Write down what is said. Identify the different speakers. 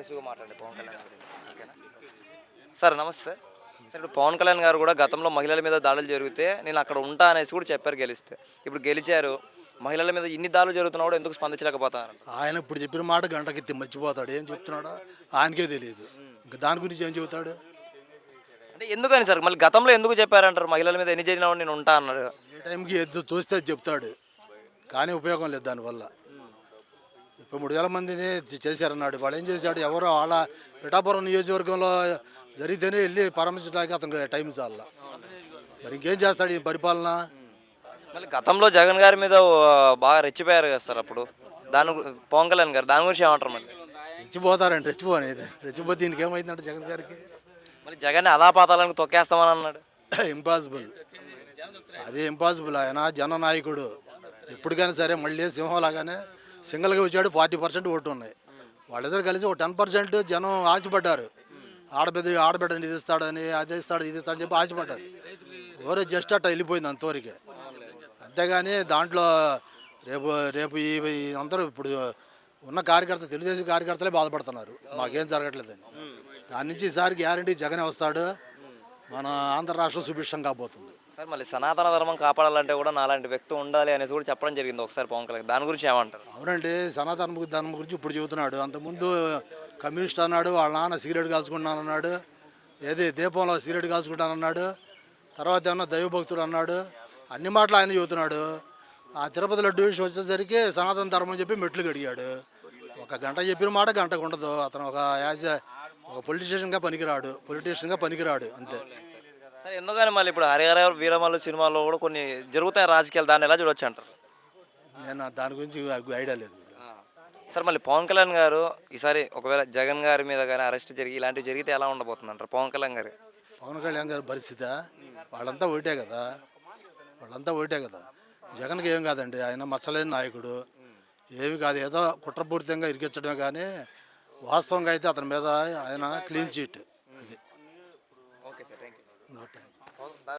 Speaker 1: అగ్రెసివ్గా మాట్లాడండి పవన్ కళ్యాణ్ గురించి, ఓకేనా? సార్ నమస్తే సార్. సార్ ఇప్పుడు పవన్ కళ్యాణ్ గారు కూడా గతంలో మహిళల మీద దాడులు జరిగితే నేను అక్కడ ఉంటా అనేసి కూడా చెప్పారు గెలిస్తే. ఇప్పుడు గెలిచారు, మహిళల మీద ఇన్ని దాడులు జరుగుతున్నా కూడా ఎందుకు స్పందించలేకపోతున్నారు?
Speaker 2: ఆయన ఇప్పుడు చెప్పిన మాట గంటకి మర్చిపోతాడు. ఏం చెప్తున్నాడో ఆయనకే తెలియదు. ఇంకా దాని గురించి ఏం చెబుతాడు?
Speaker 1: అంటే ఎందుకని సార్ మళ్ళీ గతంలో ఎందుకు చెప్పారంటారు? మహిళల మీద ఎన్ని జరిగినా కూడా నేను ఉంటా అన్నాడు.
Speaker 2: ఏ టైంకి ఎద్దు తోస్తే అది చెప్తాడు, కానీ ఉపయోగం లేదు దానివల్ల. ఇప్పుడు 3,000 మందిని చేశారన్నాడు. వాడు ఏం చేశాడు? ఎవరో వాళ్ళ పిఠాపురం నియోజకవర్గంలో జరిగితేనే వెళ్ళి పరామర్శించడానికి అతనికి టైం చాలా. మరి ఇంకేం చేస్తాడు ఈ పరిపాలన?
Speaker 1: మళ్ళీ గతంలో జగన్ గారి మీద బాగా రెచ్చిపోయారు కదా సార్ అప్పుడు. పవన్ కళ్యాణ్ గారు దాని గురించి ఏమంటారు మళ్ళీ?
Speaker 2: రెచ్చిపోతారంటే రెచ్చిపోనేది. రెచ్చిపోతే దీనికి ఏమైందంటే జగన్ గారికి
Speaker 1: మళ్ళీ జగన్ అలా పాతాలని తొక్కేస్తామని అన్నాడు.
Speaker 2: ఇంపాసిబుల్, అదే ఇంపాసిబుల్. ఆయన జననాయకుడు. ఎప్పటికైనా సరే మళ్ళీ సింహంలాగానే సింగిల్గా వచ్చాడు. 40% ఓటు ఉన్నాయి. వాళ్ళిద్దరు కలిసి ఒక 10% జనం ఆశపడ్డారు. ఆడబిడ్డని ఇది ఇస్తాడని, అది ఇస్తాడు, ఇది ఇస్తాడని చెప్పి ఆశపడ్డారు. ఎవరో జస్ట్ అట్ట వెళ్ళిపోయింది అంతవరకే. అంతేగాని దాంట్లో రేపు రేపు ఈ అందరూ ఇప్పుడు ఉన్న తెలుగుదేశం కార్యకర్తలే బాధపడుతున్నారు మాకేం జరగట్లేదని. దాని నుంచి ఈసారి గ్యారంటీ జగనే వస్తాడు. మన ఆంధ్ర రాష్ట్రం సుభిక్షం కాబోతుంది.
Speaker 1: సార్ మళ్ళీ సనాతన ధర్మం కాపాడాలంటే కూడా నాలాంటి వ్యక్తి ఉండాలి అనేసి కూడా చెప్పడం జరిగింది ఒకసారి పవన్ కళ్యాణ్. దాని గురించి ఏమంటారు?
Speaker 2: అవునండి, సనాతన ధర్మం గురించి ఇప్పుడు చెబుతున్నాడు. అంతకుముందు కమ్యూనిస్ట్ అన్నాడు, వాళ్ళ నాన్న సిగరెట్ కాల్చుకుంటానన్నాడు, ఏది దీపంలో సిగరెట్ కాల్చుకుంటానన్నాడు, తర్వాత ఏమన్నా దైవభక్తుడు అన్నాడు. అన్ని మాటలు ఆయన చెబుతున్నాడు. ఆ తిరుపతి లడ్డు విషయం వచ్చేసరికి సనాతన ధర్మం చెప్పి మెట్లు కడిగాడు. ఒక గంట చెప్పిన మాట గంటకు ఉండదు. అతను ఒక పొలిటీషియన్గా పనికిరాడు అంతే.
Speaker 1: సార్ ఎందుకని మళ్ళీ ఇప్పుడు హరిహర వీరమల్లు సినిమాలో కూడా కొన్ని జరుగుతాయి రాజకీయాలు, దాన్ని ఎలా చూడొచ్చు అంటారు?
Speaker 2: నేను దాని గురించి ఐడియా లేదు.
Speaker 1: సార్ మళ్ళీ పవన్ కళ్యాణ్ గారు ఈసారి ఒకవేళ జగన్ గారి మీద కానీ అరెస్ట్ జరిగి ఇలాంటివి జరిగితే ఎలా ఉండబోతుంది అంటారు పవన్ కళ్యాణ్ గారి
Speaker 2: పరిస్థితి? వాళ్ళంతా ఒకటే కదా. జగన్కి ఏం కాదండి, ఆయన మచ్చలేని నాయకుడు. ఏమి కాదు, ఏదో కుట్రపూరితంగా ఇరికించడమే కానీ వాస్తవంగా అయితే అతని మీద ఆయన క్లీన్ చీట్. అది
Speaker 1: ఓకే సార్, థ్యాంక్ యూ.